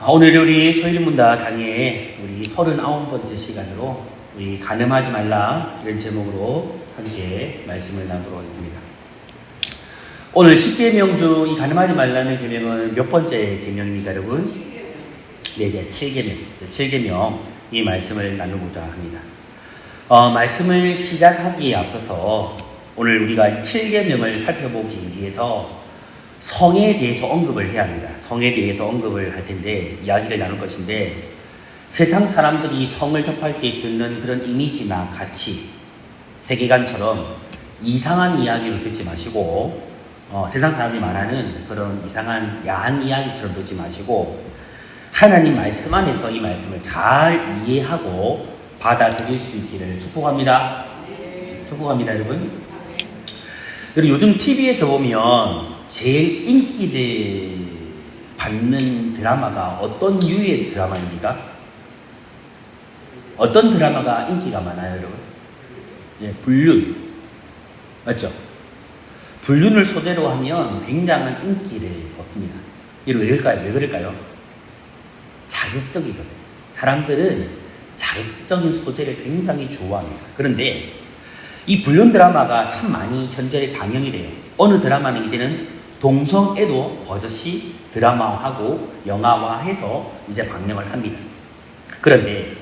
오늘 우리 소일문다 강의의 우리 39번째 시간으로 우리 간음하지 말라 이런 제목으로 함께 말씀을 나누도록 하겠습니다. 오늘 10계명 중 이 간음하지 말라는 계명은 몇 번째 계명입니까, 여러분? 네, 이제 7계명. 7계명 이 말씀을 나누고자 합니다. 말씀을 시작하기에 앞서서 오늘 우리가 7계명을 살펴보기 위해서 성에 대해서 언급을 해야 합니다. 성에 대해서 언급을 할 텐데, 이야기를 나눌 것인데, 세상 사람들이 성을 접할 때 듣는 그런 이미지나 가치, 세계관처럼 이상한 이야기를 듣지 마시고, 세상 사람들이 말하는 그런 이상한 야한 이야기처럼 듣지 마시고, 하나님 말씀 안에서 이 말씀을 잘 이해하고 받아들일 수 있기를 축복합니다. 축복합니다, 여러분. 그리고 요즘 TV에서 보면 제일 인기를 받는 드라마가 어떤 유의 드라마입니까? 어떤 드라마가 인기가 많아요, 여러분? 예, 불륜. 맞죠? 불륜을 소재로 하면 굉장한 인기를 얻습니다. 이거 왜 그럴까요? 왜 그럴까요? 자극적이거든요. 사람들은 자극적인 소재를 굉장히 좋아합니다. 그런데 이 불륜 드라마가 참 많이 현재 방영이 돼요. 어느 드라마는 이제는 동성애도 버젓이 드라마화하고 영화화해서 이제 방영을 합니다. 그런데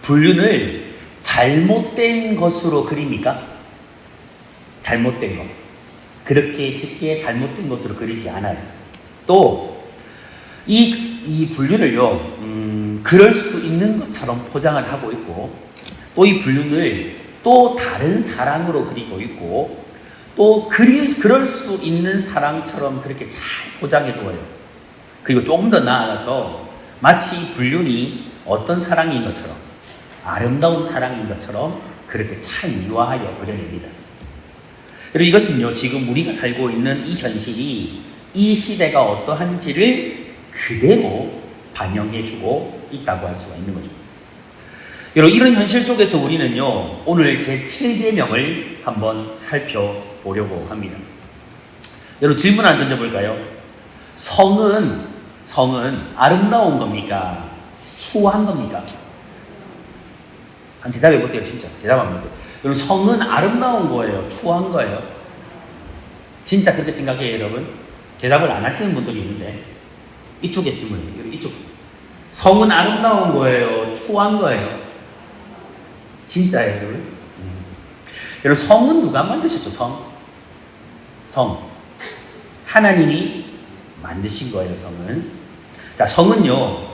불륜을 잘못된 것으로 그립니까? 잘못된 것. 그렇게 쉽게 잘못된 것으로 그리지 않아요. 또 이 불륜을요, 그럴 수 있는 것처럼 포장을 하고 있고, 또 이 불륜을 또 다른 사랑으로 그리고 있고, 또 그럴 수 있는 사랑처럼 그렇게 잘 포장해둬요. 그리고 조금 더 나아가서 마치 불륜이 어떤 사랑인 것처럼, 아름다운 사랑인 것처럼 그렇게 잘 미화하여 그려냅니다. 그리고 이것은요, 지금 우리가 살고 있는 이 현실이 이 시대가 어떠한지를 그대로 반영해주고 있다고 할 수가 있는 거죠. 여러분, 이런 현실 속에서 우리는요, 오늘 제7계명을 한번 살펴보려고 합니다. 여러분, 질문 한 던져볼까요? 성은 아름다운 겁니까? 추한 겁니까? 한 대답해 보세요, 진짜. 대답 한번 해보세요. 여러분, 성은 아름다운 거예요? 추한 거예요? 진짜 그렇게 생각해요, 여러분? 대답을 안 하시는 분들이 있는데, 이쪽에 질문이에요. 이쪽. 성은 아름다운 거예요? 추한 거예요? 진짜예요, 여러분? 여러분, 성은 누가 만드셨죠, 성. 하나님이 만드신 거예요, 성은. 자, 성은요,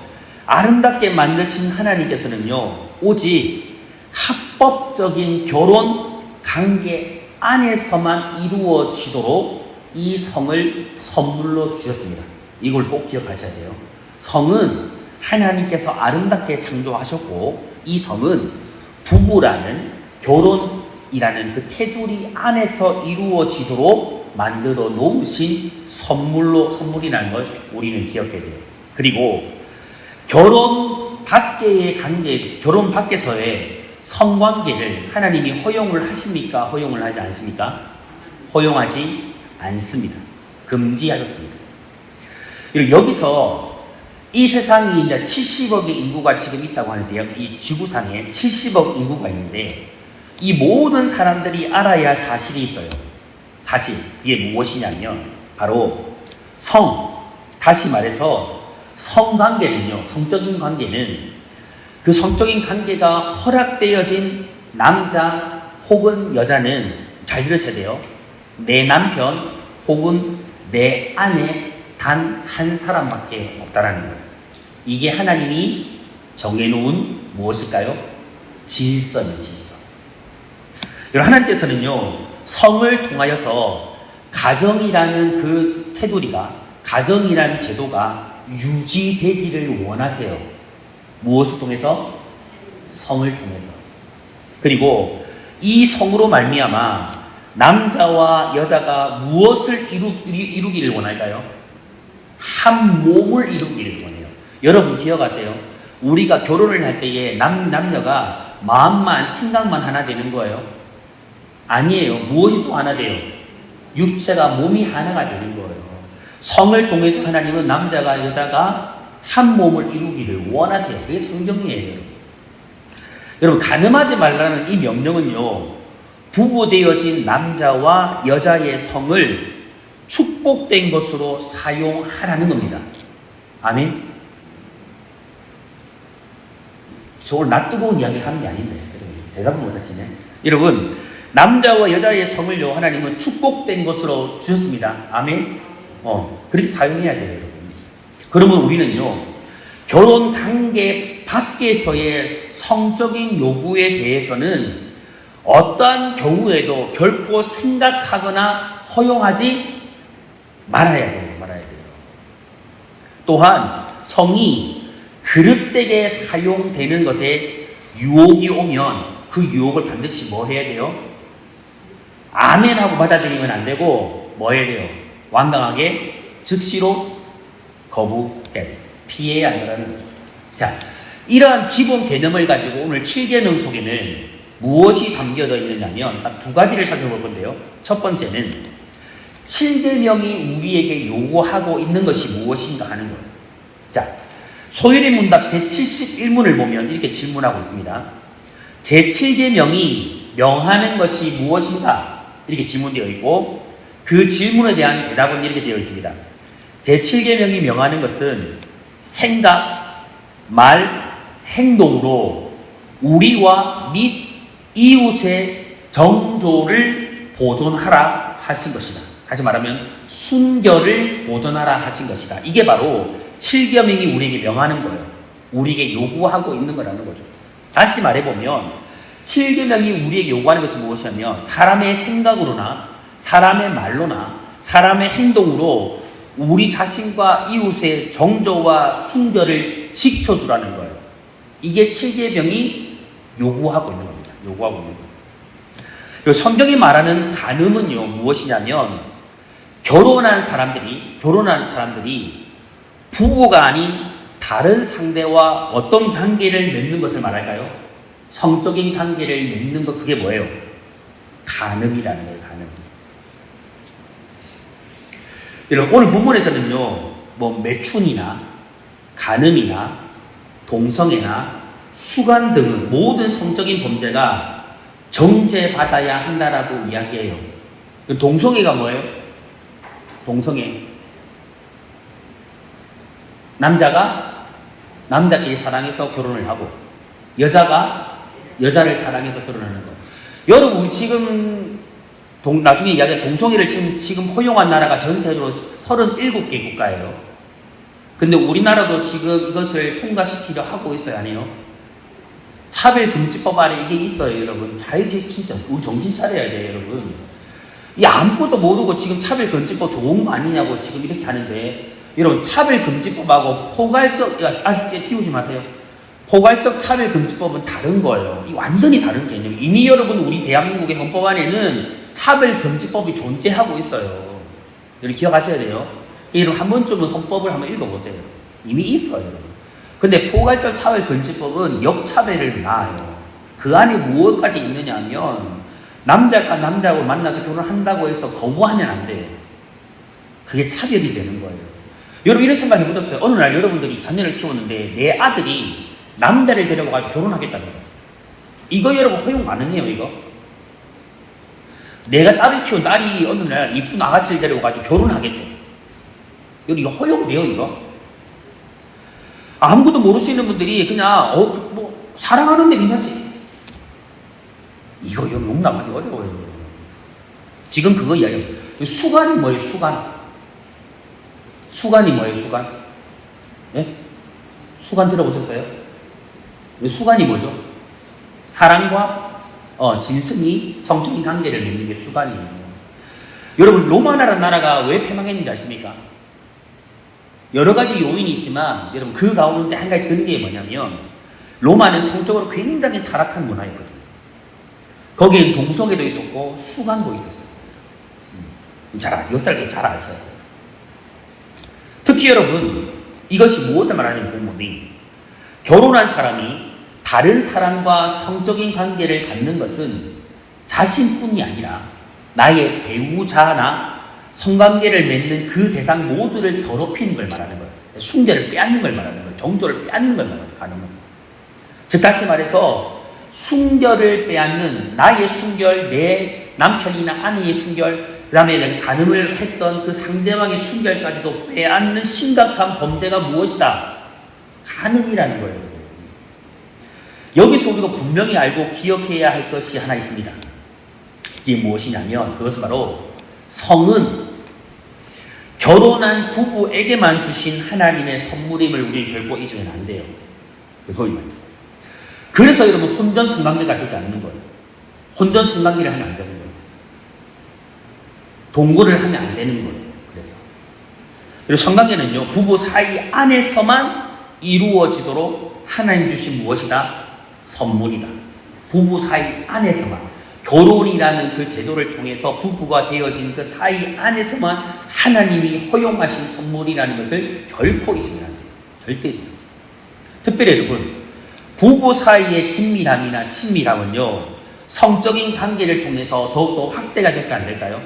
아름답게 만드신 하나님께서는요, 오직 합법적인 결혼 관계 안에서만 이루어지도록 이 성을 선물로 주셨습니다. 이걸 꼭 기억하셔야 돼요. 성은 하나님께서 아름답게 창조하셨고, 이 성은 부부라는 결혼이라는 그 테두리 안에서 이루어지도록 만들어 놓으신 선물이라는 걸 우리는 기억해야 돼요. 그리고 결혼 밖에서의 성관계를 하나님이 허용을 하십니까? 허용을 하지 않습니까? 허용하지 않습니다. 금지하셨습니다. 그리고 여기서 이 세상이 이제 70억의 인구가 지금 있다고 하는데요. 이 지구상에 70억 인구가 있는데, 이 모든 사람들이 알아야 할 사실이 있어요. 사실, 이게 무엇이냐면, 바로 다시 말해서 성관계는요, 성적인 관계는 그 성적인 관계가 허락되어진 남자 혹은 여자는 잘 들으셔야 돼요. 내 남편 혹은 내 아내 단 한 사람밖에 없다라는 거예요. 이게 하나님이 정해놓은 무엇일까요? 질서는 질서. 여러분, 하나님께서는요, 성을 통하여서 가정이라는 그 테두리가, 가정이라는 제도가 유지되기를 원하세요. 무엇을 통해서? 성을 통해서. 그리고 이 성으로 말미암아 남자와 여자가 무엇을 이루기를 원할까요? 한 몸을 이루기를 원해요. 여러분 기억하세요. 우리가 결혼을 할 때에 남녀가 마음만 생각만 하나 되는 거예요? 아니에요. 무엇이 또 하나 돼요? 육체가 몸이 하나가 되는 거예요. 성을 통해서 하나님은 남자가 여자가 한 몸을 이루기를 원하세요. 그게 성경이에요, 여러분. 여러분, 간음하지 말라는 이 명령은요, 부부되어진 남자와 여자의 성을 축복된 것으로 사용하라는 겁니다. 아멘? 저걸 낯뜨거운 이야기를 하는 게 아닌데, 여러분. 대답을 못하시네. 여러분, 남자와 여자의 성을요, 하나님은 축복된 것으로 주셨습니다. 아멘? 그렇게 사용해야 돼요, 여러분. 그러면 우리는요, 결혼 단계 밖에서의 성적인 요구에 대해서는 어떠한 경우에도 결코 생각하거나 허용하지 말아야 돼요. 또한 성이 그릇되게 사용되는 것에 유혹이 오면 그 유혹을 반드시 뭐 해야 돼요? 아멘 하고 받아들이면 안 되고 뭐 해야 돼요? 완강하게 즉시로 거부해야 돼요. 피해야 한다는 거죠. 자, 이러한 기본 개념을 가지고 오늘 7계명 속에는 무엇이 담겨져 있느냐면 딱 두 가지를 살펴볼 건데요. 첫 번째는 7계명이 우리에게 요구하고 있는 것이 무엇인가 하는 거예요. 자, 소율의 문답 제71문을 보면 이렇게 질문하고 있습니다. 제7계명이 명하는 것이 무엇인가? 이렇게 질문되어 있고 그 질문에 대한 대답은 이렇게 되어 있습니다. 제7계명이 명하는 것은 생각, 말, 행동으로 우리와 및 이웃의 정조를 보존하라 하신 것이다. 다시 말하면 순결을 보존하라 하신 것이다. 이게 바로 7계명이 우리에게 명하는 거예요. 우리에게 요구하고 있는 거라는 거죠. 다시 말해보면 7계명이 우리에게 요구하는 것은 무엇이냐면 사람의 생각으로나 사람의 말로나 사람의 행동으로 우리 자신과 이웃의 정조와 순결을 지켜주라는 거예요. 이게 7계명이 요구하고 있는 겁니다. 요구하고 있는 거예요. 성경이 말하는 간음은요, 무엇이냐면 결혼한 사람들이 부부가 아닌 다른 상대와 어떤 관계를 맺는 것을 말할까요? 성적인 관계를 맺는 것, 그게 뭐예요? 간음이라는 거예요, 간음. 여러분, 오늘 본문에서는요, 뭐 매춘이나 간음이나 동성애나 수간 등은 모든 성적인 범죄가 정죄받아야 한다라고 이야기해요. 동성애가 뭐예요? 동성애. 남자가 남자끼리 사랑해서 결혼을 하고 여자가 여자를 사랑해서 결혼하는 거. 여러분, 우리 지금 나중에 이야기할 동성애를 지금 허용한 나라가 전 세계로 37개 국가예요. 근데 우리나라도 지금 이것을 통과시키려 하고 있어요, 아니에요? 차별금지법 안에 이게 있어요, 여러분. 진짜 우리 정신 차려야 돼요, 여러분. 이 아무것도 모르고 지금 차별금지법 좋은 거 아니냐고 지금 이렇게 하는데, 여러분, 차별금지법하고 띄우지 마세요. 포괄적 차별금지법은 다른 거예요. 이 완전히 다른 개념이에요. 이미 여러분, 우리 대한민국의 헌법 안에는 차별금지법이 존재하고 있어요. 여러분 기억하셔야 돼요. 여러분 한 번쯤은 헌법을 한번 읽어보세요. 이미 있어요, 여러분. 근데 포괄적 차별금지법은 역차별을 낳아요. 그 안에 무엇까지 있느냐 하면 남자가 남자하고 만나서 결혼한다고 해서 거부하면 안 돼요. 그게 차별이 되는 거예요. 여러분 이런 생각 해보셨어요? 어느 날 여러분들이 자녀를 키웠는데 내 아들이 남자를 데려가지고 결혼하겠다는 거예요. 이거 여러분 허용 가능해요, 이거? 내가 딸을 키운 딸이 어느 날 이쁜 아가씨를 데려가지고 결혼하겠대. 이거 허용돼요, 이거? 아무것도 모르시는 분들이 그냥 사랑하는데 괜찮지? 이거 용납하기 어려워요. 지금 그거 이야기해요. 수간이 뭐예요, 수간? 수간이 뭐예요, 수간? 예? 수간 들어보셨어요? 수간이 뭐죠? 사랑과 짐승이 성적인 관계를 맺는 게 수간이에요. 여러분, 로마나라는 나라가 왜 패망했는지 아십니까? 여러 가지 요인이 있지만 여러분 그 가운데 한 가지 드는 게 뭐냐면 로마는 성적으로 굉장히 타락한 문화였거든요. 거기엔 동성애도 있었고 수간도 있었어요. 역사를 잘 아셔야 돼요. 특히 여러분, 이것이 무엇을 말하는 본문이 결혼한 사람이 다른 사람과 성적인 관계를 갖는 것은 자신뿐이 아니라 나의 배우자나 성관계를 맺는 그 대상 모두를 더럽히는 걸 말하는 거예요. 순결을 빼앗는 걸 말하는 거예요. 정조를 빼앗는 걸 말하는 거예요. 간음은. 즉 다시 말해서 순결을 빼앗는 나의 순결, 내 남편이나 아내의 순결, 그 다음에 간음을 했던 그 상대방의 순결까지도 빼앗는 심각한 범죄가 무엇이다? 간음이라는 거예요. 여기서 우리가 분명히 알고 기억해야 할 것이 하나 있습니다. 이게 무엇이냐면 그것은 바로 성은 결혼한 부부에게만 주신 하나님의 선물임을 우리는 결코 잊으면 안 돼요. 그 소리만 돼요. 그래서 여러분 혼전 성관계가 되지 않는 거예요. 혼전 성관계를 하면 안 되는 거예요. 동거를 하면 안 되는 거예요. 그리고 성관계는요, 부부 사이 안에서만 이루어지도록 하나님 주신 무엇이다? 선물이다. 부부 사이 안에서만. 결혼이라는 그 제도를 통해서 부부가 되어진 그 사이 안에서만 하나님이 허용하신 선물이라는 것을 결코 잊으면 안 돼요. 절대 잊으면 안 돼요. 특별히 여러분, 부부 사이의 긴밀함이나 친밀함은요, 성적인 관계를 통해서 더욱더 확대가 될까 안 될까요?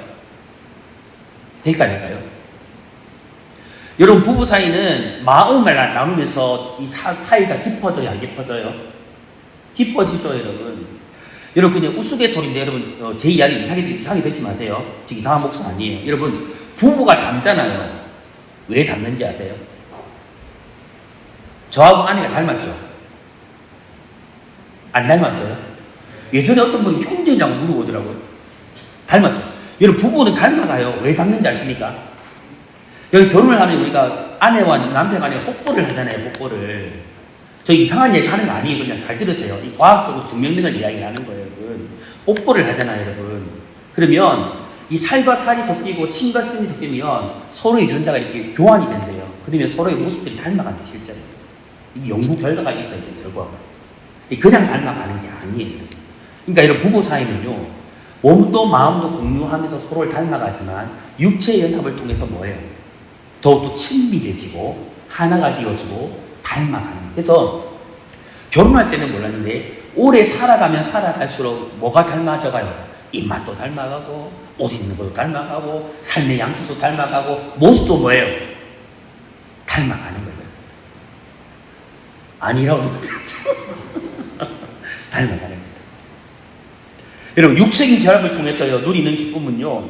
될까 안 될까요? 여러분, 부부 사이는 마음을 나누면서 이 사이가 깊어져요, 안 깊어져요? 깊어지죠, 여러분. 여러분, 그냥 우스갯소리인데, 여러분, 제 이야기 이상하게 듣지 마세요. 저 이상한 목소리 아니에요. 여러분, 부부가 닮잖아요. 왜 닮는지 아세요? 저하고 아내가 닮았죠? 안 닮았어요? 예전에 어떤 분이 형제냐고 물어보더라고요. 닮았죠? 여러분, 부부는 닮아가요. 왜 닮는지 아십니까? 여기 결혼을 하면 우리가 아내와 남편 간에 뽀뽀를 하잖아요, 뽀뽀를. 저 이상한 얘기 하는 거 아니에요. 그냥 잘 들으세요. 이 과학적으로 증명된 걸 이야기하는 거예요, 여러분. 뽀뽀를 하잖아요, 여러분. 그러면 이 살과 살이 섞이고 침과 침이 섞이면 서로의 유전자가 이렇게 교환이 된대요. 그러면 서로의 모습들이 닮아간대요, 실제로. 이게 연구 결과가 있어요, 결과가. 그냥 닮아가는 게 아니에요. 그러니까 여러분, 부부 사이는요, 몸도 마음도 공유하면서 서로를 닮아가지만 육체 연합을 통해서 뭐예요? 더욱더 친밀해지고 하나가 되어지고 닮아가는. 그래서 결혼할 때는 몰랐는데 오래 살아가면 살아갈수록 뭐가 닮아져가요? 입맛도 닮아가고 옷 입는 것도 닮아가고 삶의 양식도 닮아가고 모습도 뭐예요? 닮아가는 거예요. 그래서 아니라고 닮아가는 거예요. 여러분, 육체적인 결합을 통해서 누리는 기쁨은요,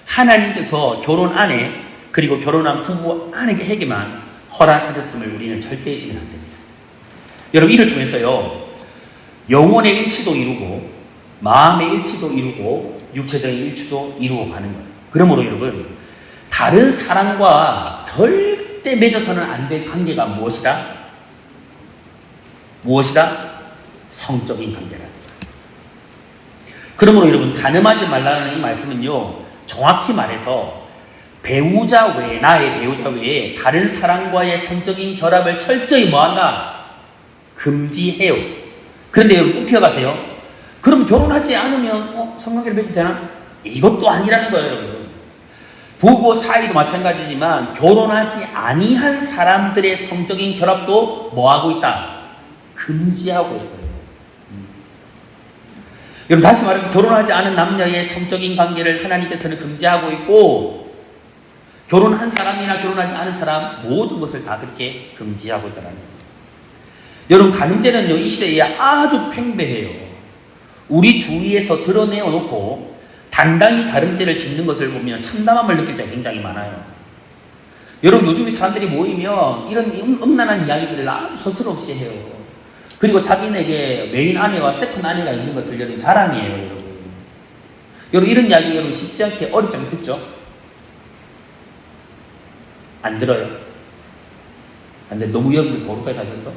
하나님께서 결혼 안에 그리고 결혼한 부부 아내에게만 허락하셨음을 우리는 절대 잊으면 안 됩니다. 여러분, 이를 통해서요, 영혼의 일치도 이루고 마음의 일치도 이루고 육체적인 일치도 이루어 가는 거예요. 그러므로 여러분, 다른 사람과 절대 맺어서는 안 될 관계가 무엇이다? 무엇이다? 성적인 관계다. 그러므로 여러분, 간음하지 말라는 이 말씀은요, 정확히 말해서 배우자 외에, 나의 배우자 외에 다른 사람과의 성적인 결합을 철저히 뭐한다? 금지해요. 그런데 여러분, 꼭 기억하세요. 그럼 결혼하지 않으면 성관계를 맺어도 되나? 이것도 아니라는 거예요, 여러분. 부부 사이도 마찬가지지만 결혼하지 아니한 사람들의 성적인 결합도 뭐하고 있다? 금지하고 있어요. 여러분, 다시 말해서 결혼하지 않은 남녀의 성적인 관계를 하나님께서는 금지하고 있고, 결혼한 사람이나 결혼하지 않은 사람 모든 것을 다 그렇게 금지하고 있다는 거예요. 여러분, 간음죄는요, 이 시대에 아주 팽배해요. 우리 주위에서 드러내어 놓고 당당히 간음죄를 짓는 것을 보면 참담함을 느낄 때가 굉장히 많아요. 여러분, 요즘 사람들이 모이면 이런 음란한 이야기들을 아주 서슴없이 해요. 그리고 자기네에게 메인 아내와 세컨 아내가 있는 것들 여러분 자랑이에요, 여러분. 여러분, 이런 이야기 여러분 쉽지 않게 어렵지 않게 듣죠? 안 들어요? 안 돼. 너무 여러분들 거룩하게 사셔서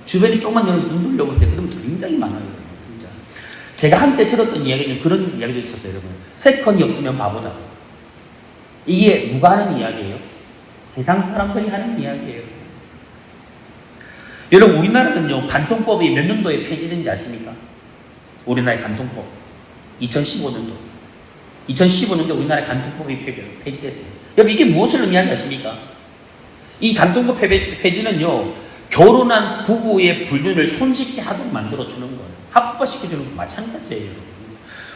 주변에 조금만 여러분 눈 돌려보세요. 그러면 굉장히 많아요, 진짜. 제가 한때 들었던 이야기는 그런 이야기도 있었어요, 여러분. 세컨이 없으면 바보다. 이게 누가 하는 이야기예요? 세상 사람들이 하는 이야기예요. 여러분, 우리나라는요, 간통법이 몇 년도에 폐지된지 아십니까? 우리나라의 간통법. 2015년도. 2015년도 우리나라의 간통법이 폐지됐어요. 여러분, 이게 무엇을 의미하는지 아십니까? 이 간통법 폐지는요, 결혼한 부부의 불륜을 손쉽게 하도록 만들어주는 거예요. 합법시켜주는 거 마찬가지예요.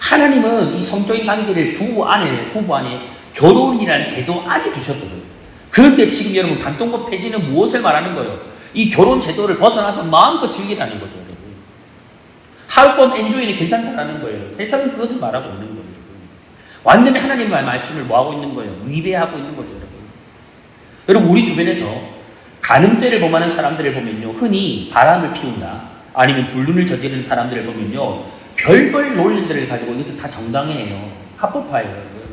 하나님은 이 성적인 관계를 부부 안에 결혼이라는 제도 안에 두셨거든요. 그런데 지금 여러분 간통법 폐지는 무엇을 말하는 거예요? 이 결혼 제도를 벗어나서 마음껏 즐기라는 거죠, 여러분. 하룻밤 엔조이는 괜찮다라는 거예요. 세상은 그것을 말하고 있는 거예요. 완전히 하나님의 말씀을 뭐하고 있는 거예요? 위배하고 있는 거죠, 여러분. 여러분, 우리 주변에서 간음죄를 범하는 사람들을 보면요, 흔히 바람을 피운다, 아니면 불륜을 저지르는 사람들을 보면요, 별별 논리들을 가지고 이것을 다 정당해요. 합법화예요, 여러분.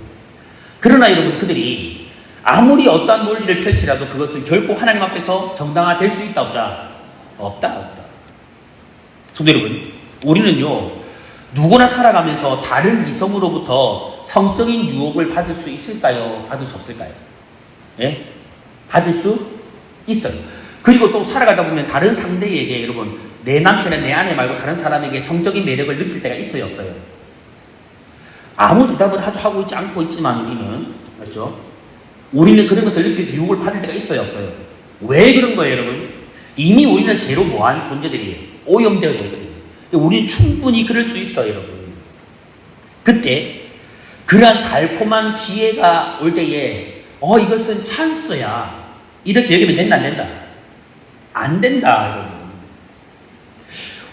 그러나 여러분, 그들이 아무리 어떠한 논리를 펼치라도 그것은 결코 하나님 앞에서 정당화될 수 있다, 없다? 없다. 성도 여러분, 우리는요, 누구나 살아가면서 다른 이성으로부터 성적인 유혹을 받을 수 있을까요? 받을 수 없을까요? 예? 받을 수 있어요. 그리고 또 살아가다 보면 다른 상대에게, 여러분, 내 남편이나 내 아내 말고 다른 사람에게 성적인 매력을 느낄 때가 있어요, 없어요? 아무 대답을 하고 있지 않고 있지만 우리는, 맞죠? 우리는 그런 것을 느낄 유혹을 받을 때가 있어요, 없어요? 왜 그런 거예요, 여러분? 이미 우리는 죄로 뭐한 존재들이에요. 오염되어 있거든요. 우리는 충분히 그럴 수 있어요, 여러분. 그때 그러한 달콤한 기회가 올 때에 이것은 찬스야, 이렇게 여기면 된다, 안 된다? 안 된다, 여러분.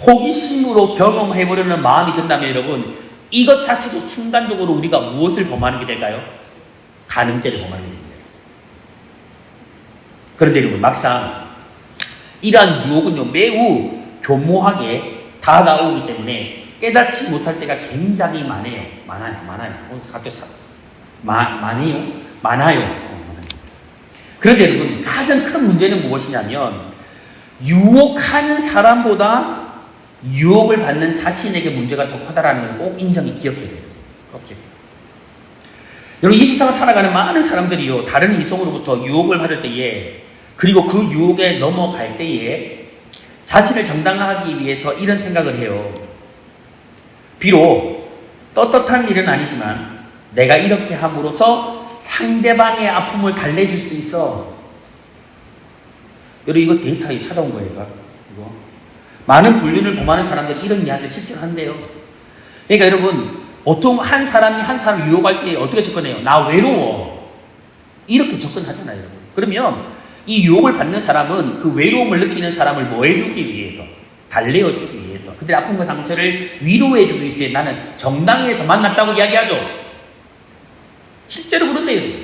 호기심으로 경험해보려는 마음이 든다면 여러분, 이것 자체도 순간적으로 우리가 무엇을 범하는 게 될까요? 간음죄를 범하는 게 됩니다. 그런데 여러분, 막상 이러한 유혹은요, 매우 교모하게 다가오기 때문에 깨닫지 못할 때가 굉장히 많아요. 많아요. 그런데 여러분, 가장 큰 문제는 무엇이냐면, 유혹하는 사람보다 유혹을 받는 자신에게 문제가 더 커다라는 걸 꼭 기억해야 돼요. 여러분, 이 세상을 살아가는 많은 사람들이요, 다른 이성으로부터 유혹을 받을 때에, 그리고 그 유혹에 넘어갈 때에 자신을 정당화하기 위해서 이런 생각을 해요. 비록 떳떳한 일은 아니지만 내가 이렇게 함으로써 상대방의 아픔을 달래줄 수 있어. 여러분, 이거 데이터에 찾아온 거예요, 이거. 많은 불륜을 범하는 사람들이 이런 이야기를 실제로 한대요. 그러니까 여러분, 보통 한 사람이 한 사람을 유혹할 때 어떻게 접근해요? 나 외로워. 이렇게 접근하잖아요, 여러분. 그러면 이 유혹을 받는 사람은 그 외로움을 느끼는 사람을 뭐 해주기 위해서, 달래어주기 위해서, 그들의 아픔과 상처를 위로해주기 위해서 나는 정당해서 만났다고 이야기하죠. 실제로 그런데요.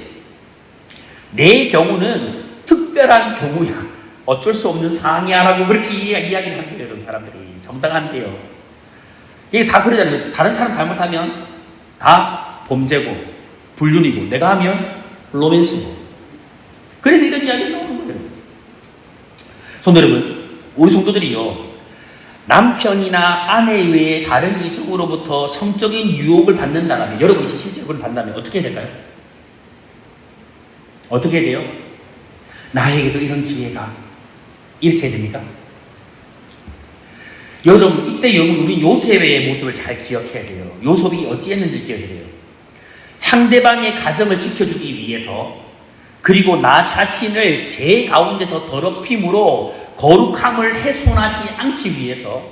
내 경우는 특별한 경우야, 어쩔 수 없는 상황이야라고 그렇게 이야기를 한대요, 여러분. 사람들이 정당한데요. 이게 다 그러잖아요. 다른 사람 잘못하면 다 범죄고 불륜이고, 내가 하면 로맨스고. 그래서 이런 이야기가 나오는 거예요. 성도 여러분, 우리 성도들이요, 남편이나 아내 외에 다른 이성으로부터 성적인 유혹을 받는다면, 여러분이 실제로 그걸 받는다면 어떻게 해야 될까요? 어떻게 해야 돼요? 나에게도 이런 기회가, 이렇게 해야 됩니까? 여러분, 이때 여러분, 우리 요셉의 모습을 잘 기억해야 돼요. 요셉이 어찌했는지 기억해야 돼요. 상대방의 가정을 지켜주기 위해서, 그리고 나 자신을 제 가운데서 더럽힘으로 거룩함을 훼손하지 않기 위해서,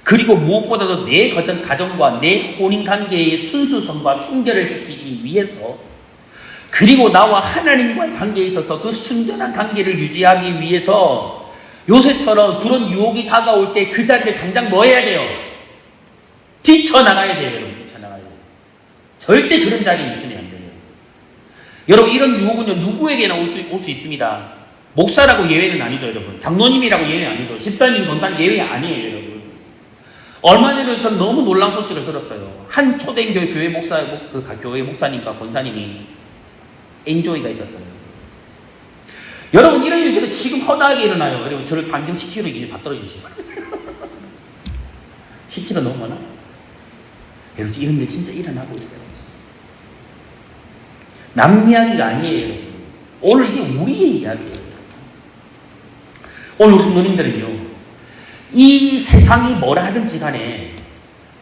그리고 무엇보다도 내 가정과 내 혼인관계의 순수성과 순결을 지키기 위해서, 그리고 나와 하나님과의 관계에 있어서 그 순전한 관계를 유지하기 위해서 요셉처럼 그런 유혹이 다가올 때 그 자리를 당장 뭐 해야 돼요? 뛰쳐나가야 돼요, 여러분. 뛰쳐나가야 돼요. 절대 그런 자리에 있으면 안 돼요. 여러분, 이런 유혹은요, 누구에게나 올 수 있습니다. 목사라고 예외는 아니죠, 여러분. 장로님이라고 예외 아니죠. 집사님, 권사님 예외 아니에요, 여러분. 얼마 전에 전 너무 놀라운 소식을 들었어요. 한 초대교회 교회 목사님과 권사님이 엔조이가 있었어요. 여러분, 이런 일들은 지금 허다하게 일어나요. 여러분, 저를 반경 10km 이제 받들어 주시기 바랍니다. 10km 너무 많아? 여러분, 이런 일 진짜 일어나고 있어요. 남 이야기가 아니에요. 오늘 이게 우리의 이야기예요. 오늘 우리 성도님들은요, 이 세상이 뭐라 하든지 간에,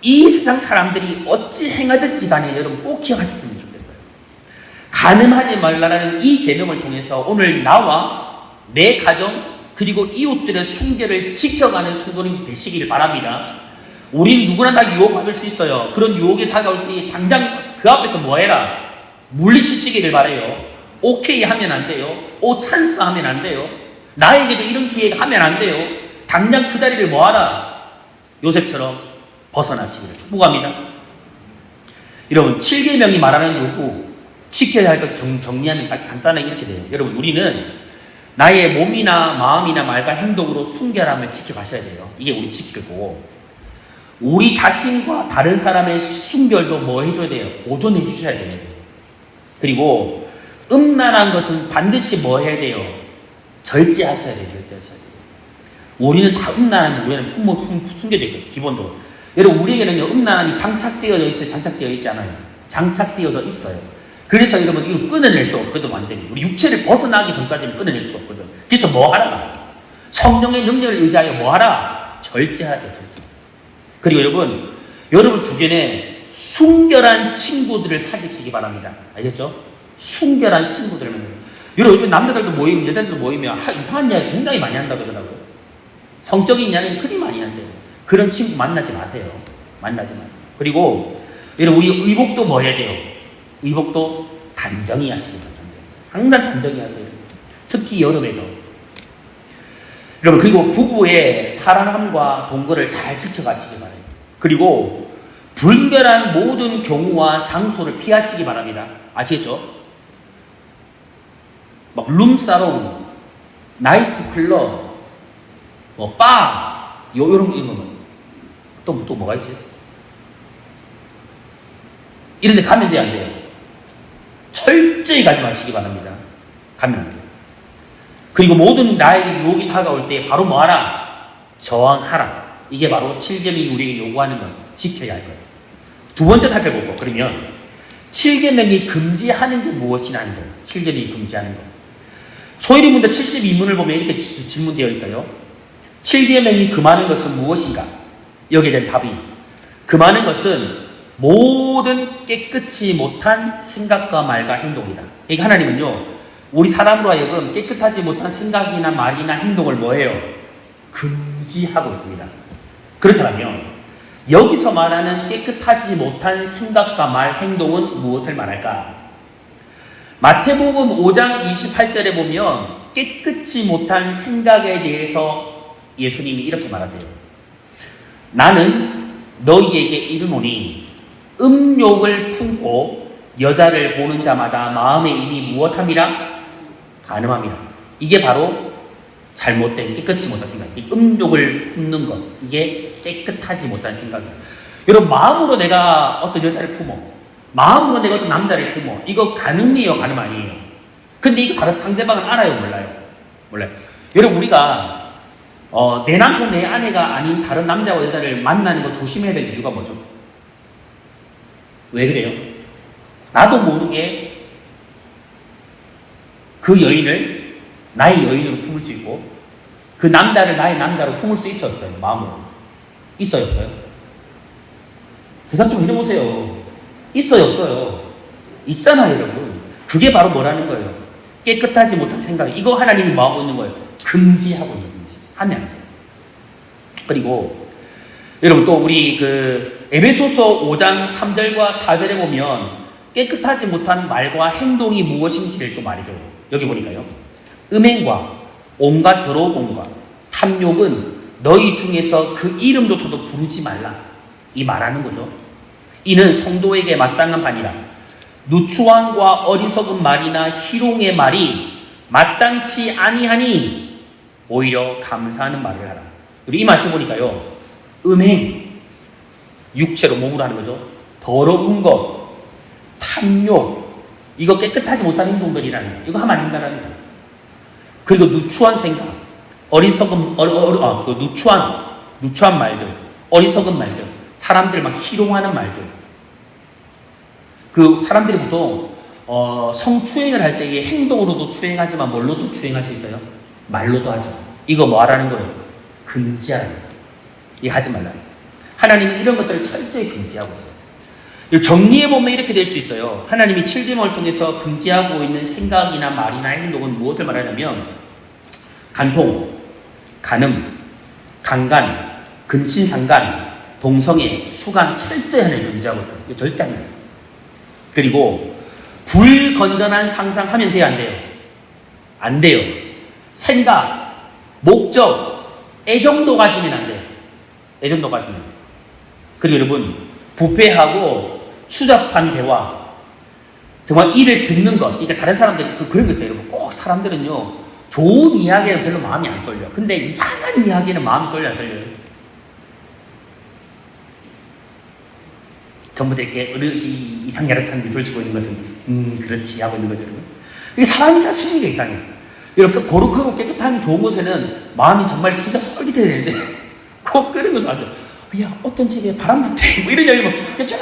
이 세상 사람들이 어찌 행하든지 간에 여러분 꼭 기억하셨으면 좋겠어요. 간음하지 말라는 이 계명을 통해서 오늘 나와 내 가정 그리고 이웃들의 순결을 지켜가는 성도님 되시기를 바랍니다. 우린 누구나 다 유혹받을 수 있어요. 그런 유혹이 다가올 때 당장 그 앞에서 뭐 해라? 물리치시기를 바래요. 오케이 하면 안 돼요. 오 찬스 하면 안 돼요. 나에게도 이런 기회가 하면 안 돼요. 당장 그 자리를 모아라. 요셉처럼 벗어나시기를 축복합니다. 여러분 7계명이 말하는 요구 지켜야 할 것 정리하면 딱 간단하게 이렇게 돼요. 여러분 우리는 나의 몸이나 마음이나 말과 행동으로 순결함을 지켜가셔야 돼요. 이게 우리 지키고 우리 자신과 다른 사람의 순결도 뭐 해줘야 돼요? 보존해 주셔야 돼요. 그리고 음란한 것은 반드시 뭐 해야 돼요? 절제하셔야 돼요. 절제하셔야 돼요. 우리는 다 음란한 우리는 숨겨져 있거든요. 기본적으로. 여러분 우리에게는 음란함이 장착되어져 있어요? 장착되어 있지 않아요? 장착되어져 있어요. 그래서 여러분 이거 끊어낼 수 없거든. 완전히 우리 육체를 벗어나기 전까지는 끊어낼 수 없거든. 그래서 뭐 하라? 성령의 능력을 의지하여 뭐 하라? 절제하라. 절제. 그리고 여러분 주변에 순결한 친구들을 사귀시기 바랍니다. 알겠죠? 순결한 친구들을 만나요. 여러분 요즘 남자들도 모이면 여자들도 모이면 이상한 이야기 굉장히 많이 한다고 그러더라고요. 성적인 이야기는 그리 많이 한대요. 그런 친구 만나지 마세요. 만나지 마세요. 그리고 여러분 우리 의복도 뭐 해야 돼요? 의복도 단정히 하시기 바랍니다. 항상 단정히 하세요. 특히 여름에도. 여러분 그리고 부부의 사랑함과 동거를 잘 지켜가시기 바랍니다. 그리고 불결한 모든 경우와 장소를 피하시기 바랍니다. 아시겠죠? 막 룸사롱, 나이트클럽, 뭐 바, 요런 거는 또 뭐가 있지? 이런 데 가면 돼요, 안 돼요? 철저히 가지 마시기 바랍니다. 가면 안 돼요. 그리고 모든 나에게 유혹이 다가올 때 바로 뭐하라? 저항하라. 이게 바로 7계명이 우리에게 요구하는 것, 지켜야 할 거예요. 두 번째 살펴보고, 그러면 7계명이 금지하는 게 무엇이냐 하는 거예요. 7계명이 금지하는 거. 소위문답 72문을 보면 이렇게 질문되어 있어요. 7계명이 금하는 것은 무엇인가? 여기에 대한 답이 금하는 것은 모든 깨끗이 못한 생각과 말과 행동이다. 이게 하나님은요, 우리 사람으로 하여금 깨끗하지 못한 생각이나 말이나 행동을 뭐해요? 금지하고 있습니다. 그렇다면 여기서 말하는 깨끗하지 못한 생각과 말, 행동은 무엇을 말할까? 마태복음 5장 28절에 보면 깨끗이 못한 생각에 대해서 예수님이 이렇게 말하세요. 나는 너희에게 이르노니 음욕을 품고 여자를 보는 자마다 마음에 이미 무엇함이라? 간음함이라. 이게 바로 잘못된 깨끗지 못한 생각. 음욕을 품는 것. 이게 깨끗하지 못한 생각이에요. 여러분 마음으로 내가 어떤 여자를 품어. 마음으로 내가 어떤 남자를 품어. 이거 간음이에요? 간음 아니에요? 근데 이거 바로 상대방은 알아요? 몰라요? 몰라요. 여러분 우리가 내 남편, 내 아내가 아닌 다른 남자와 여자를 만나는 거 조심해야 될 이유가 뭐죠? 왜 그래요? 나도 모르게 그 여인을 나의 여인으로 품을 수 있고 그 남자를 나의 남자로 품을 수 있어요? 없어요? 마음으로. 있어요? 없어요? 대답 좀 해보세요. 있어요? 없어요? 있잖아요, 여러분. 그게 바로 뭐라는 거예요? 깨끗하지 못한 생각. 이거 하나님이 뭐 하고 있는 거예요? 금지하고 있는 금지. 하면 안 돼요. 그리고 여러분 또 우리 에베소서 5장 3절과 4절에 보면 깨끗하지 못한 말과 행동이 무엇인지를 또 말해줘요. 여기 보니까요. 음행과 온갖 더러운 공과 탐욕은 너희 중에서 그 이름조차도 부르지 말라. 이 말하는 거죠. 이는 성도에게 마땅한 바니라. 누추함과 어리석은 말이나 희롱의 말이 마땅치 아니하니 오히려 감사하는 말을 하라. 그리고 이 말씀 보니까요. 음행, 육체로 몸으로 하는 거죠. 더러운 것, 탐욕, 이거 깨끗하지 못한 행동들이라는 거예요. 이거 하면 안 된다는 거예요. 그리고 누추한 생각, 어리석은, 누추한 말들, 어리석은 말들, 사람들 막 희롱하는 말들. 사람들이 보통, 성추행을 할 때 행동으로도 추행하지만 뭘로도 추행할 수 있어요? 말로도 하죠. 이거 뭐 하라는 거예요? 금지하라는 거예요. 이거 하지 말라는 거예요. 하나님은 이런 것들을 철저히 금지하고 있어요. 정리해보면 이렇게 될 수 있어요. 하나님이 7계명을 통해서 금지하고 있는 생각이나 말이나 행동은 무엇을 말하냐면 간통, 간음, 강간, 근친상간, 동성애, 수간 철저히 하나님 금지하고 있어요. 이거 절대 안 해요. 그리고 불건전한 상상하면 돼요, 안 돼요? 안 돼요. 생각, 목적, 애정도 가지면 안 돼요. 애정도 가지면 안 돼요. 그리고 여러분, 부패하고 추잡한 대화, 정말 이를 듣는 것. 그러니까 다른 사람들이 그런 거 있어요, 여러분. 꼭 사람들은요, 좋은 이야기는 별로 마음이 안 쏠려. 근데 이상한 이야기는 마음이 쏠려, 안 쏠려요? 전부 다 이렇게 이상야릇한 미소를 짓고 있는 것은, 그렇지, 하고 있는 거죠, 여러분. 이게 사람이 다 심리가 이상해요. 이렇게 거룩하고 깨끗한 좋은 곳에는 마음이 정말 기가 쏠깃해야 되는데, 꼭 그런 것을 하죠. 야, 어떤 집에 바람 났대. 뭐 이런 이야기 뭐, 쭉,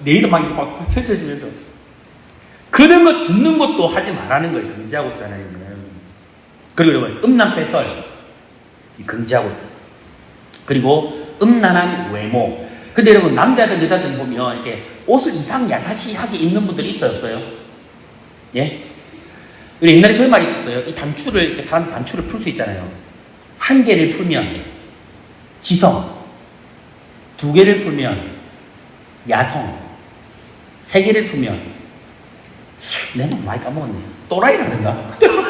내일은 막 펼쳐지면서. 그런 거 듣는 것도 하지 말라는 거예요. 금지하고 있어요, 하나님은. 그리고 여러분, 음란패설. 금지하고 있어요. 그리고 음란한 외모. 근데 여러분, 남자든 여자든 보면 이렇게 옷을 이상 야사시하게 입는 분들이 있어요, 없어요? 예? 우리 옛날에 그런 말이 있었어요. 이 단추를, 이렇게 사람들 단추를 풀 수 있잖아요. 한 개를 풀면 지성, 두 개를 풀면 야성, 세 개를 풀면 내가 많이 까먹었네요. 또라이라든가. 이런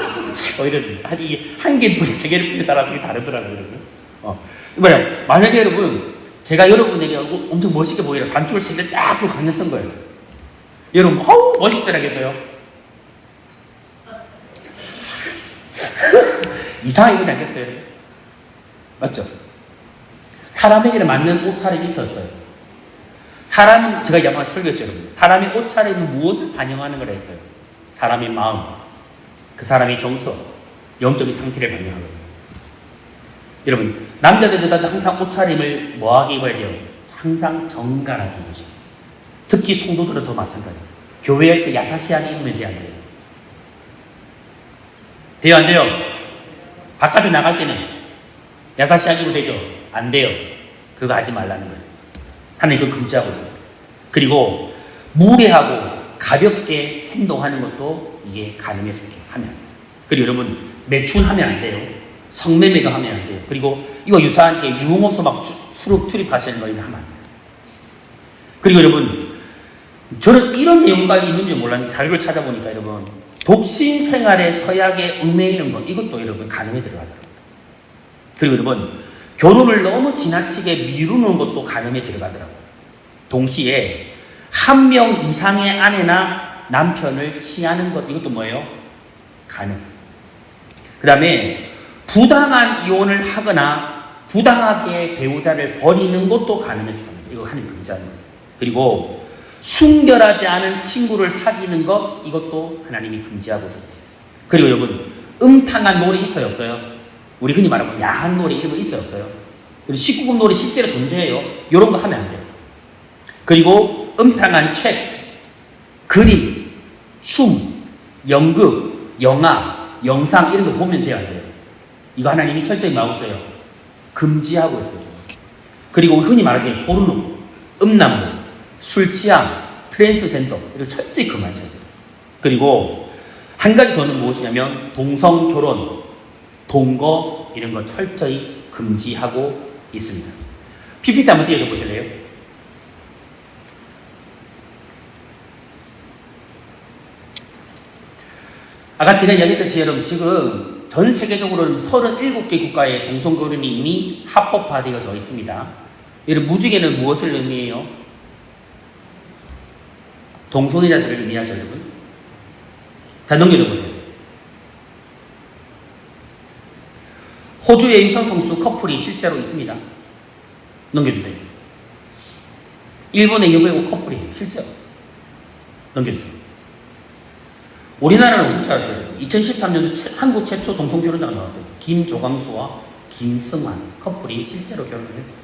한 개, 두 개, 세 개를 풀에 따라 되게 다르더라고요. 뭐냐, 만약에 여러분 제가 여러분에게 엄청 멋있게 보이라 단추를 세 개를 딱 풀고 강력 쓴 거예요. 여러분, 멋있으라겠어요? 이상하게 보지 않겠어요? 맞죠? 사람에게는 맞는 옷차림이 있었어요. 사람은, 제가 양말 설교했죠, 여러분. 사람의 옷차림은 무엇을 반영하는 걸 했어요? 사람의 마음, 그 사람의 정서, 영적인 상태를 반영하거든요. 여러분, 남자들 여자들 항상 옷차림을 뭐하게 입어야 돼요? 항상 정갈하게 입으시고. 특히 성도들은 더 마찬가지예요. 교회에 그 야사시하게 입으면 돼요, 안 돼요? 돼요, 안 돼요? 바깥에 나갈 때는 야사시하게 입으면 되죠? 안 돼요. 그거 하지 말라는 거예요. 하나님 그거 금지하고 있어요. 그리고 무례하고 가볍게 행동하는 것도 이게 간음에 속해 하면 안 돼요. 그리고 여러분, 매춘하면 안 돼요. 성매매도 하면 안 돼요. 그리고 이거 유사한 게 유흥업소 막 출입하시는 거 이거 하면 안 돼요. 그리고 여러분, 저는 이런 내용까지 있는지 몰랐는데 자료를 찾아보니까 여러분, 독신 생활에 서약에 얽매이는 것, 이것도 여러분 간음에 들어가더라고요. 그리고 여러분, 결혼을 너무 지나치게 미루는 것도 간음에 들어가더라고요. 동시에 한 명 이상의 아내나 남편을 취하는 것, 이것도 뭐예요? 간음. 그 다음에 부당한 이혼을 하거나 부당하게 배우자를 버리는 것도 간음에 들어갑니다. 이거 하나님 금지하는 거예요. 그리고 순결하지 않은 친구를 사귀는 것, 이것도 하나님이 금지하고 있습니다. 그리고 여러분, 음탕한 놀이 있어요, 없어요? 우리 흔히 말하면 야한 놀이 이런 거 있어요, 없어요? 그리고 19금 놀이 실제로 존재해요. 이런 거 하면 안 돼요. 그리고 음탕한 책, 그림, 춤, 연극, 영화, 영상 이런 거 보면 돼요, 안 돼요? 이거 하나님이 철저히 막고 있어요. 금지하고 있어요. 그리고 흔히 말하기에 포르노, 음란물, 술 취함, 트랜스젠더 이거 철저히 금하셔야 돼요. 그리고 한 가지 더는 무엇이냐면 동성 결혼, 동거 이런 거 철저히 금지하고 있습니다. PPT 한번 띄워보실래요? 아까 제가 이야기했듯이 여러분 지금 전 세계적으로는 37개 국가의 동성결혼이 이미 합법화되어져 있습니다. 여러분 무지개는 무엇을 의미해요? 동성애자들을 의미하죠, 여러분. 자, 넘겨보세요. 호주의 유성 성수 커플이 실제로 있습니다. 넘겨주세요. 일본의 여배우 커플이 실제로. 넘겨주세요. 우리나라는 없을 줄 알았죠. 2013년도 한국 최초 동성결혼자가 나왔어요. 김조광수와 김승환 커플이 실제로 결혼을 했어요.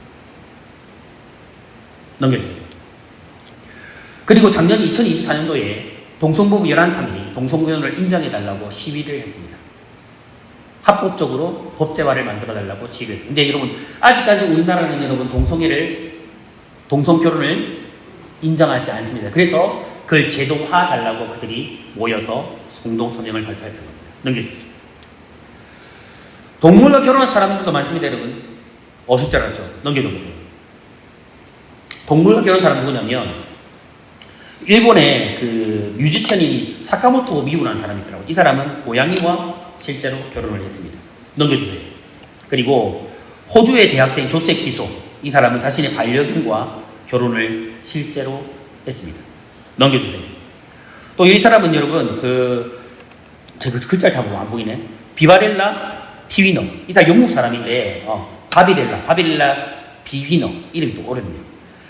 넘겨주세요. 그리고 작년 2024년도에 동성부부 11상이 동성결혼을 인정해달라고 시위를 했습니다. 합법적으로 법제화를 만들어달라고 시위를 했습니다. 근데 여러분, 아직까지 우리나라는 여러분 동성결혼을 인정하지 않습니다. 그래서 그걸 제도화 달라고 그들이 모여서 공동성명을 발표했던 겁니다. 넘겨주세요. 동물과 결혼한 사람들도 많습니다, 여러분. 없을 줄 알았죠? 넘겨보세요. 동물과 결혼한 사람 누구냐면 일본의 그 뮤지션이 사카모토 미우라는 사람이 있더라고요. 이 사람은 고양이와 실제로 결혼을 했습니다. 넘겨주세요. 그리고 호주의 대학생 조셉 기소, 이 사람은 자신의 반려견과 결혼을 실제로 했습니다. 넘겨주세요. 또 이 사람은 여러분 제가 글자를 다 보면 안 보이네. 비바렐라 티위너, 이 사람 영국 사람인데 바비렐라 비위너, 이름이 또 어렵네요.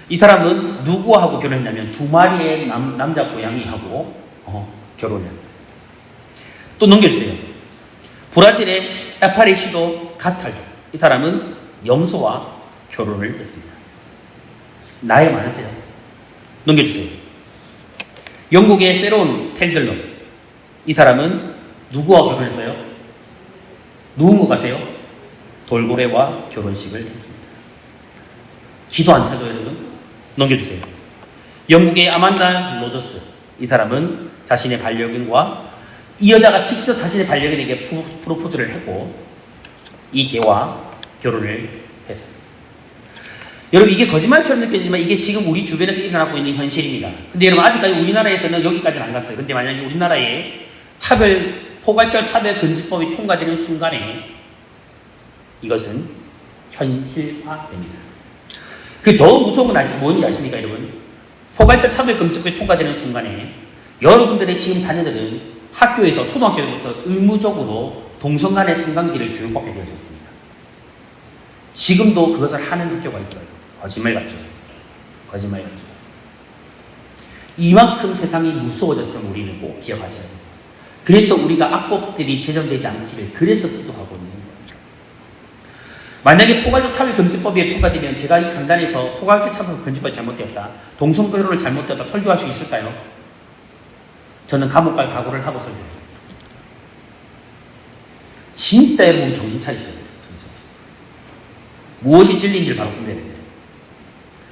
이 사람은 누구하고 결혼했냐면 두 마리의 남자 고양이하고 결혼했어요. 또 넘겨주세요. 브라질의 에파레시도 가스탈도, 이 사람은 염소와 결혼을 했습니다. 나이 많으세요. 넘겨주세요. 영국의 세론 텔들러, 이 사람은 누구와 결혼했어요? 누군 것 같아요? 돌고래와 결혼식을 했습니다. 기도 안 차죠, 여러분? 넘겨주세요. 영국의 아만다 로저스, 이 사람은 자신의 반려견과 이 여자가 직접 자신의 반려견에게 프로포즈를 했고 이 개와 결혼을 했습니다. 여러분, 이게 거짓말처럼 느껴지지만 이게 지금 우리 주변에서 일어나고 있는 현실입니다. 근데 여러분, 아직까지 우리나라에서는 여기까지는 안 갔어요. 근데 만약에 우리나라에 포괄적 차별 금지법이 통과되는 순간에 이것은 현실화됩니다. 그 더 무서운 건 뭔지 아십니까, 여러분? 포괄적 차별 금지법이 통과되는 순간에 여러분들의 지금 자녀들은 학교에서 초등학교 때부터 의무적으로 동성 간의 성관계를 교육받게 되어져 있습니다. 지금도 그것을 하는 학교가 있어요. 거짓말 같죠? 거짓말 같죠? 이만큼 세상이 무서워졌음을 우리는 꼭 기억하셔야 돼요. 그래서 우리가 악법들이 제정되지 않기를 그래서 기도하고 있는 거예요. 만약에 포괄적 차별 금지법이 통과되면 제가 이 강단에서 포괄적 차별 금지법이 잘못되었다, 동성결혼을 잘못되었다 설교할 수 있을까요? 저는 감옥 갈 각오를 하고 설교해요. 진짜 여러분, 우리 정신 차리셔야 돼요. 무엇이 진리인지를 바로 분별해야 돼요.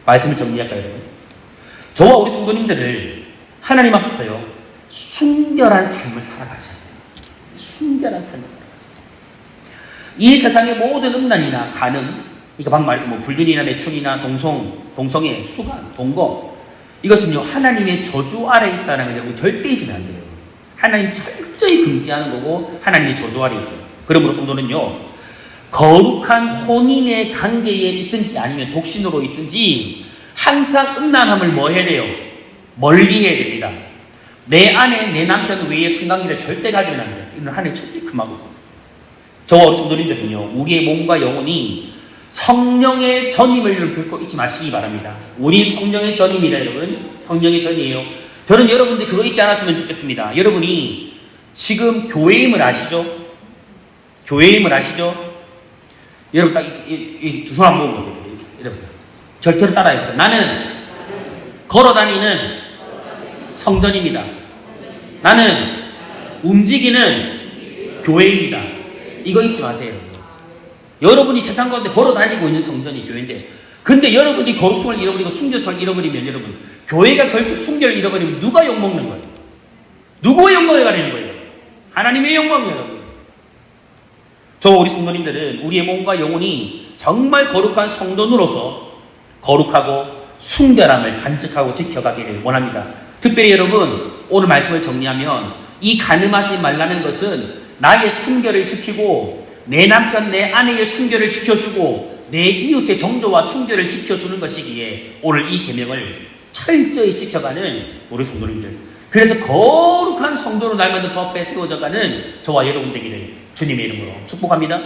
말씀을 정리할까요, 여러분? 저와 우리 성도님들을 하나님 앞에서요, 순결한 삶을 살아가셔야 돼요. 순결한 삶을 살아가셔야 돼요. 이 세상의 모든 음란이나 간음, 그러니까 방금 말했던 불륜이나 매춘이나 동성애, 수간, 동거, 이것은요, 하나님의 저주 아래에 있다는 걸 여러분 절대 잊으면 안 돼요. 하나님 철저히 금지하는 거고 하나님의 저주 아래에 있어요. 그러므로 성도는요, 거룩한 혼인의 관계에 있든지 아니면 독신으로 있든지 항상 음란함을 뭐 해야 돼요? 멀리 해야 됩니다. 내 아내, 내 남편 외에 성관계를 절대 가지면 안 돼요. 이는 하나님 철저히 금하고 있어요. 저와 우리 성도님들은요, 우리의 몸과 영혼이 성령의 전임을 듣고 잊지 마시기 바랍니다. 우리 성령의 전임이다, 여러분. 성령의 전이에요. 저는 여러분들 그거 잊지 않았으면 좋겠습니다. 여러분이 지금 교회임을 아시죠? 교회임을 아시죠? 여러분 딱 두 손 한번 모으세요. 이렇게 보세요. 절대로 따라해보세요. 나는 걸어다니는 성전입니다. 나는 움직이는 교회입니다. 이거 잊지 마세요. 여러분이 세상 가운데 걸어다니고 있는 성전이 교회인데, 근데 여러분이 거룩성을 잃어버리고 순결성을 잃어버리면, 여러분, 교회가 결국 순결을 잃어버리면 누가 욕먹는 거예요? 누구의 영광에 가리는 거예요? 하나님의 영광이에요, 여러분. 저 우리 성도님들은 우리의 몸과 영혼이 정말 거룩한 성도로서 거룩하고 순결함을 간직하고 지켜가기를 원합니다. 특별히 여러분, 오늘 말씀을 정리하면 이 간음하지 말라는 것은 나의 순결을 지키고 내 남편, 내 아내의 순결을 지켜주고 내 이웃의 정도와 순결을 지켜주는 것이기에 오늘 이 계명을 철저히 지켜가는 우리 성도님들, 그래서 거룩한 성도로 날마다 저 앞에 세워져가는 저와 여러분 되기를 주님의 이름으로 축복합니다.